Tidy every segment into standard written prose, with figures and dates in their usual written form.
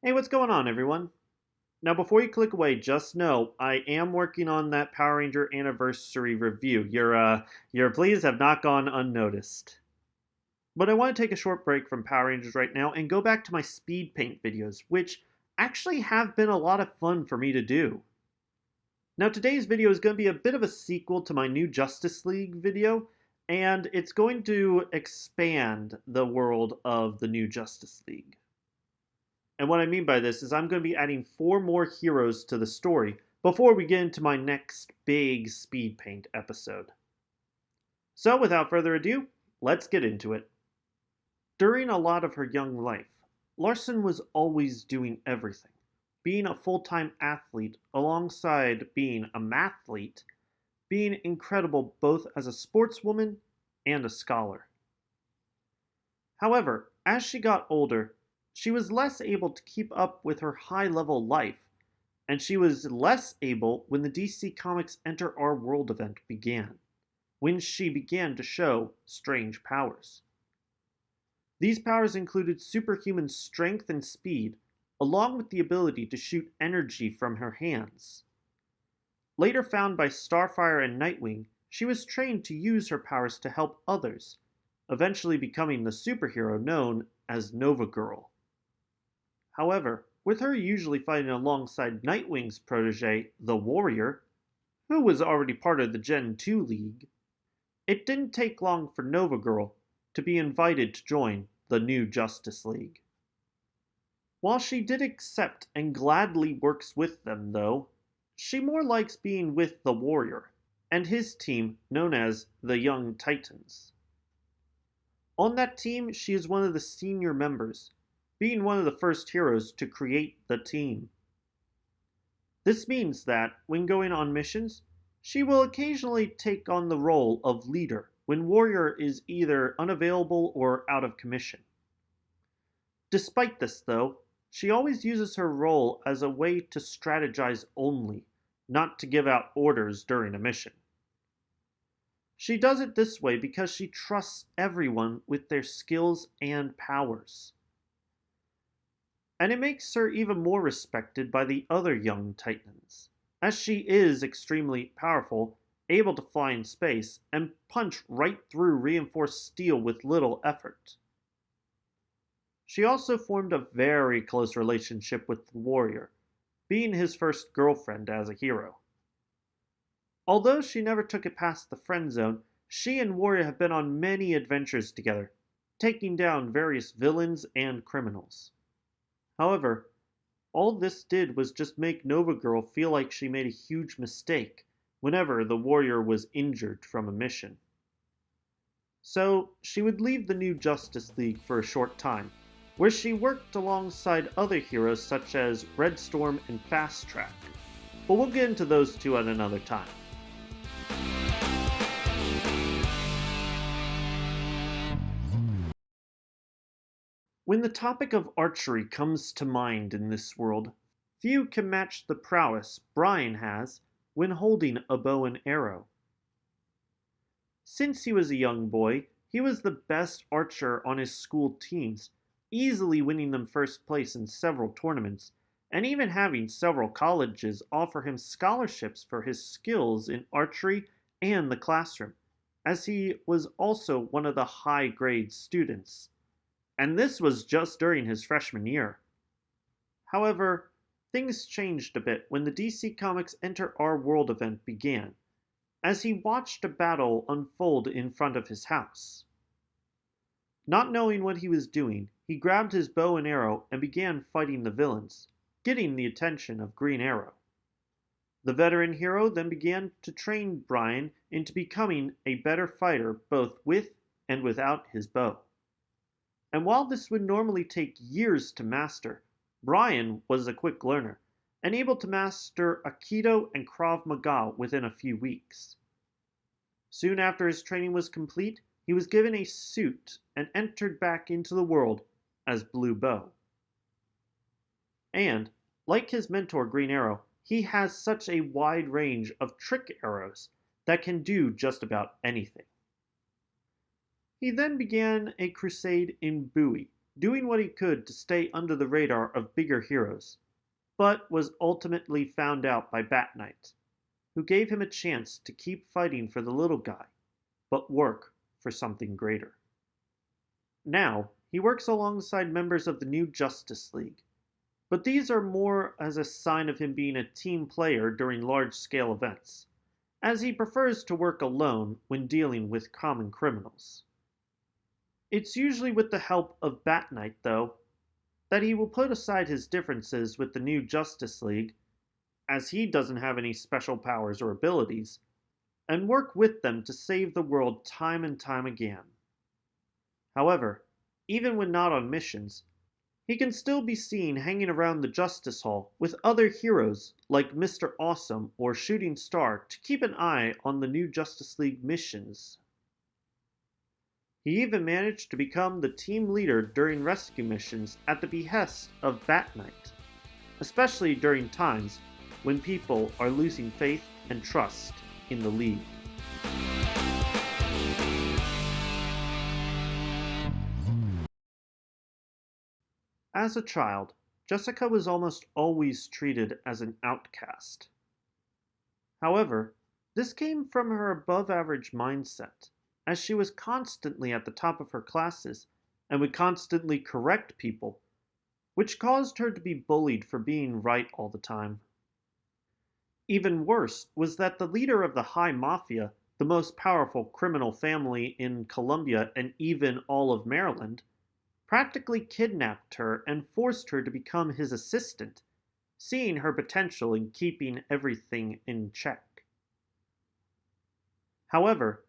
Hey, what's going on, everyone? Now, before you click away, just know I am working on that Power Ranger anniversary review. Your pleas have not gone unnoticed. But I want to take a short break from Power Rangers right now and go back to my speed paint videos, which actually have been a lot of fun for me to do. Now, today's video is going to be a bit of a sequel to my new Justice League video, and it's going to expand the world of the new Justice League. And what I mean by this is I'm going to be adding 4 more heroes to the story before we get into my next big speed paint episode. So without further ado, let's get into it. During a lot of her young life, Larson was always doing everything, being a full-time athlete alongside being a mathlete, being incredible both as a sportswoman and a scholar. However, as she got older, she was less able to keep up with her high-level life, and she was less able when the DC Comics Enter Our World event began, when she began to show strange powers. These powers included superhuman strength and speed, along with the ability to shoot energy from her hands. Later found by Starfire and Nightwing, she was trained to use her powers to help others, eventually becoming the superhero known as Nova Girl. However, with her usually fighting alongside Nightwing's protege, the Warrior, who was already part of the Gen 2 League, it didn't take long for Nova Girl to be invited to join the new Justice League. While she did accept and gladly works with them, though, she more likes being with the Warrior and his team known as the Young Titans. On that team, she is one of the senior members, being one of the first heroes to create the team. This means that, when going on missions, she will occasionally take on the role of leader when Warrior is either unavailable or out of commission. Despite this, though, she always uses her role as a way to strategize only, not to give out orders during a mission. She does it this way because she trusts everyone with their skills and powers. And it makes her even more respected by the other young Titans, as she is extremely powerful, able to fly in space, and punch right through reinforced steel with little effort. She also formed a very close relationship with the Warrior, being his first girlfriend as a hero. Although she never took it past the friend zone, she and Warrior have been on many adventures together, taking down various villains and criminals. However, all this did was just make Nova Girl feel like she made a huge mistake whenever the Warrior was injured from a mission. So, she would leave the new Justice League for a short time, where she worked alongside other heroes such as Red Storm and Fast Track, but we'll get into those two at another time. When the topic of archery comes to mind in this world, few can match the prowess Brian has when holding a bow and arrow. Since he was a young boy, he was the best archer on his school teams, easily winning them first place in several tournaments, and even having several colleges offer him scholarships for his skills in archery and the classroom, as he was also one of the high-grade students. And this was just during his freshman year. However, things changed a bit when the DC Comics Enter Our World event began, as he watched a battle unfold in front of his house. Not knowing what he was doing, he grabbed his bow and arrow and began fighting the villains, getting the attention of Green Arrow. The veteran hero then began to train Brian into becoming a better fighter both with and without his bow. And while this would normally take years to master, Brian was a quick learner, and able to master Aikido and Krav Maga within a few weeks. Soon after his training was complete, he was given a suit and entered back into the world as Blue Bow. And, like his mentor Green Arrow, he has such a wide range of trick arrows that can do just about anything. He then began a crusade in Bowie, doing what he could to stay under the radar of bigger heroes, but was ultimately found out by Bat Knight, who gave him a chance to keep fighting for the little guy, but work for something greater. Now, he works alongside members of the new Justice League, but these are more as a sign of him being a team player during large-scale events, as he prefers to work alone when dealing with common criminals. It's usually with the help of Bat Knight, though, that he will put aside his differences with the new Justice League, as he doesn't have any special powers or abilities, and work with them to save the world time and time again. However, even when not on missions, he can still be seen hanging around the Justice Hall with other heroes like Mr. Awesome or Shooting Star to keep an eye on the new Justice League missions. He even managed to become the team leader during rescue missions at the behest of Bat Knight, especially during times when people are losing faith and trust in the League. As a child, Jessica was almost always treated as an outcast. However, this came from her above-average mindset, as she was constantly at the top of her classes and would constantly correct people, which caused her to be bullied for being right all the time. Even worse was that the leader of the High Mafia, the most powerful criminal family in Colombia and even all of Maryland, practically kidnapped her and forced her to become his assistant, seeing her potential in keeping everything in check. However,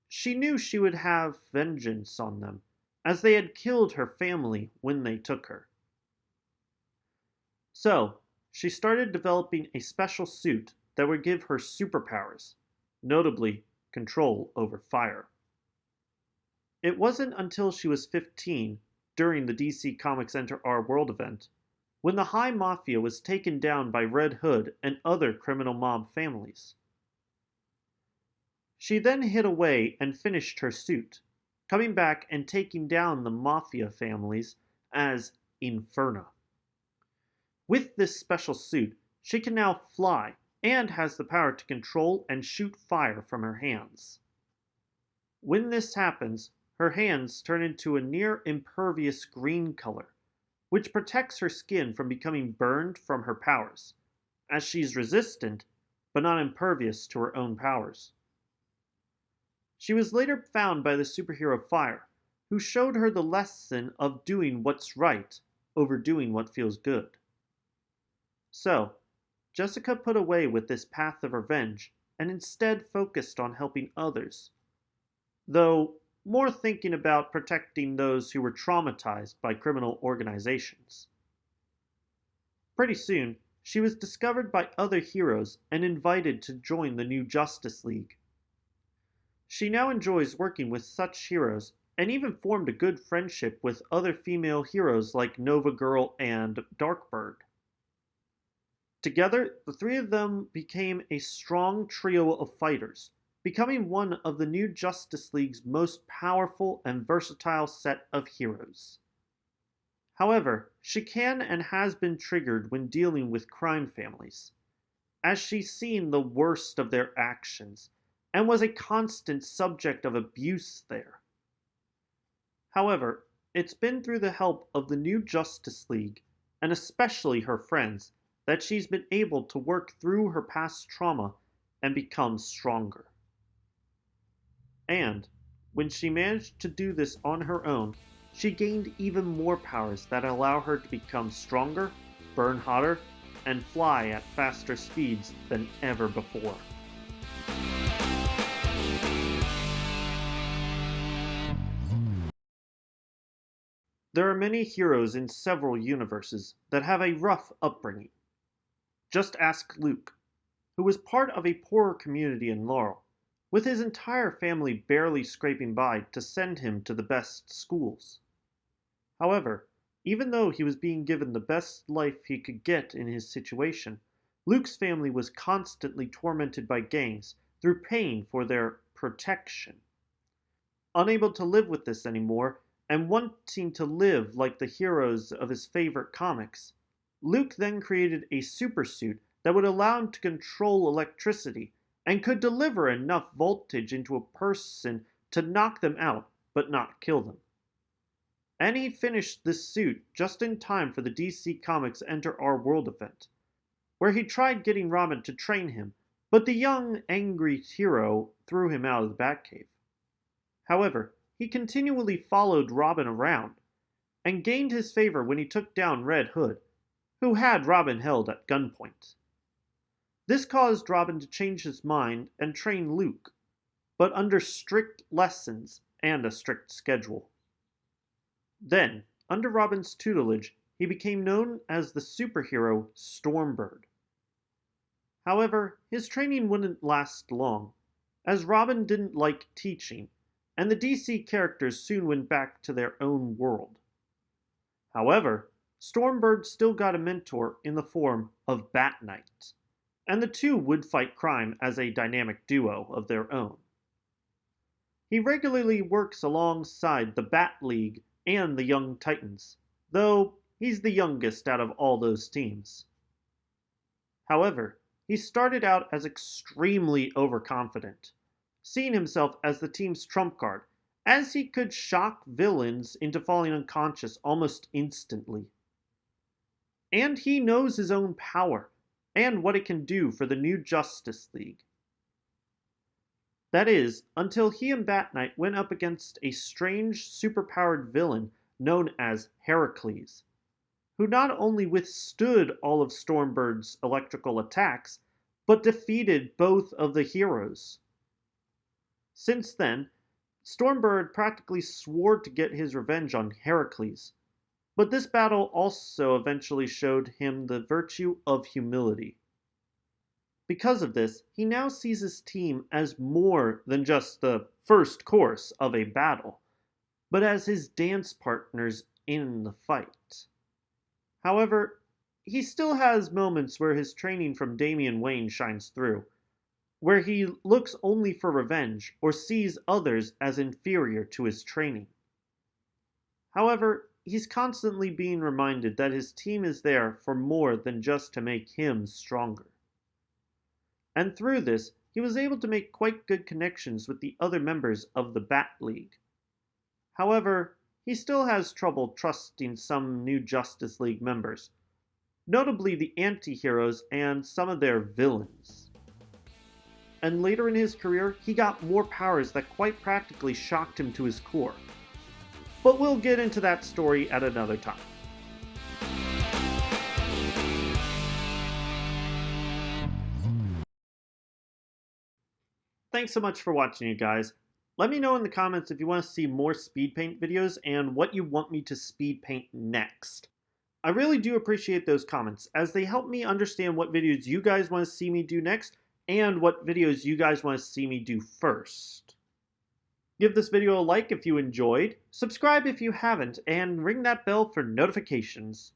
she knew she would have vengeance on them, as they had killed her family when they took her. So, she started developing a special suit that would give her superpowers, notably control over fire. It wasn't until she was 15, during the DC Comics Enter Our World event, when the High Mafia was taken down by Red Hood and other criminal mob families. She then hid away and finished her suit, coming back and taking down the Mafia families as Inferna. With this special suit, she can now fly and has the power to control and shoot fire from her hands. When this happens, her hands turn into a near impervious green color, which protects her skin from becoming burned from her powers, as she's resistant but not impervious to her own powers. She was later found by the superhero Fire, who showed her the lesson of doing what's right over doing what feels good. So, Jessica put away with this path of revenge and instead focused on helping others, though more thinking about protecting those who were traumatized by criminal organizations. Pretty soon, she was discovered by other heroes and invited to join the new Justice League. She now enjoys working with such heroes and even formed a good friendship with other female heroes like Nova Girl and Darkbird. Together, the three of them became a strong trio of fighters, becoming one of the new Justice League's most powerful and versatile set of heroes. However, she can and has been triggered when dealing with crime families, as she's seen the worst of their actions and was a constant subject of abuse there. However, it's been through the help of the new Justice League, and especially her friends, that she's been able to work through her past trauma and become stronger. And, when she managed to do this on her own, she gained even more powers that allow her to become stronger, burn hotter, and fly at faster speeds than ever before. There are many heroes in several universes that have a rough upbringing. Just ask Luke, who was part of a poorer community in Laurel, with his entire family barely scraping by to send him to the best schools. However, even though he was being given the best life he could get in his situation, Luke's family was constantly tormented by gangs through paying for their protection. Unable to live with this anymore, and wanting to live like the heroes of his favorite comics, Luke then created a supersuit that would allow him to control electricity and could deliver enough voltage into a person to knock them out but not kill them. And he finished this suit just in time for the DC Comics Enter Our World event, where he tried getting Robin to train him, but the young, angry hero threw him out of the Batcave. However, he continually followed Robin around, and gained his favor when he took down Red Hood, who had Robin held at gunpoint. This caused Robin to change his mind and train Luke, but under strict lessons and a strict schedule. Then, under Robin's tutelage, he became known as the superhero Stormbird. However, his training wouldn't last long, as Robin didn't like teaching, and the DC characters soon went back to their own world. However, Stormbird still got a mentor in the form of Bat Knight, and the two would fight crime as a dynamic duo of their own. He regularly works alongside the Bat League and the Young Titans, though he's the youngest out of all those teams. However, he started out as extremely overconfident, seeing himself as the team's trump card, as he could shock villains into falling unconscious almost instantly. And he knows his own power, and what it can do for the new Justice League. That is, until he and Bat Knight went up against a strange, superpowered villain known as Heracles, who not only withstood all of Stormbird's electrical attacks, but defeated both of the heroes. Since then, Stormbird practically swore to get his revenge on Heracles, but this battle also eventually showed him the virtue of humility. Because of this, he now sees his team as more than just the first course of a battle, but as his dance partners in the fight. However, he still has moments where his training from Damian Wayne shines through, where he looks only for revenge or sees others as inferior to his training. However, he's constantly being reminded that his team is there for more than just to make him stronger. And through this, he was able to make quite good connections with the other members of the Bat League. However, he still has trouble trusting some new Justice League members, notably the anti-heroes and some of their villains. And later in his career, he got more powers that quite practically shocked him to his core. But we'll get into that story at another time. Thanks so much for watching, you guys. Let me know in the comments if you want to see more speed paint videos and what you want me to speed paint next. I really do appreciate those comments, as they help me understand what videos you guys want to see me do next and what videos you guys want to see me do first. Give this video a like if you enjoyed, subscribe if you haven't, and ring that bell for notifications.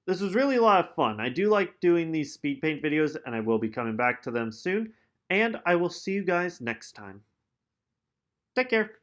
This was really a lot of fun. I do like doing these speed paint videos, and I will be coming back to them soon, and I will see you guys next time. Take care.